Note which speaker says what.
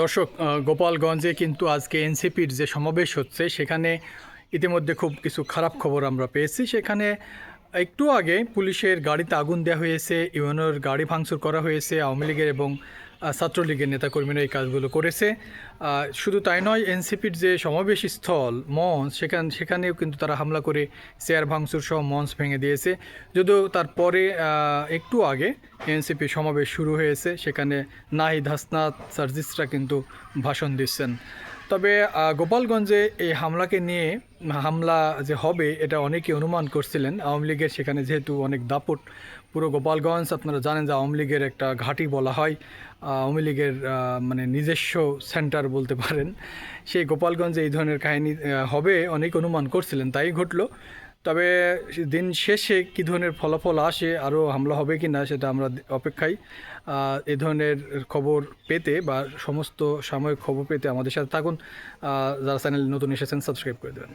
Speaker 1: দর্শক, গোপালগঞ্জে কিন্তু আজকে এনসিপির যে সমাবেশ হচ্ছে সেখানে ইতিমধ্যে খুব কিছু খারাপ খবর আমরা পেয়েছি। সেখানে একটু আগে পুলিশের গাড়িতে আগুন দেওয়া হয়েছে, ইউএনওর গাড়ি ভাঙচুর করা হয়েছে। আওয়ামী লীগের এবং ছাত্রলীগের নেতাকর্মীরা এই কাজগুলো করেছে। শুধু তাই নয়, এনসিপির যে সমাবেশ স্থল মঞ্চ সেখানেও কিন্তু তারা হামলা করে চেয়ার ভাঙচুর সহ মঞ্চ ভেঙে দিয়েছে। যদিও তারপরে একটু আগে এনসিপি সমাবেশ শুরু হয়েছে, সেখানে নাহিদ হাসনাত সার্জিসরা কিন্তু ভাষণ দিচ্ছেন। তবে গোপালগঞ্জে এই হামলাকে নিয়ে হামলা যে হবে এটা অনেকে অনুমান করছিলেন। আওয়ামী লীগের সেখানে যেহেতু অনেক দাপট, পুরো গোপালগঞ্জ আপনারা জানেন যে আওয়ামী লীগের একটা ঘাঁটি বলা হয়, আওয়ামী লীগের মানে নিজস্ব সেন্টার বলতে পারেন। সেই গোপালগঞ্জে এই ধরনের কাহিনী হবে অনেক অনুমান করছিলেন, তাই ঘটলো। তবে দিন শেষে কী ধরনের ফলাফল আসে, আরও হামলা হবে কি না সেটা আমরা অপেক্ষায়। এ ধরনের খবর পেতে বা সমস্ত সাময়িক খবর পেতে আমাদের সাথে থাকুন। যারা চ্যানেল নতুন এসেছেন সাবস্ক্রাইব করে দেবেন।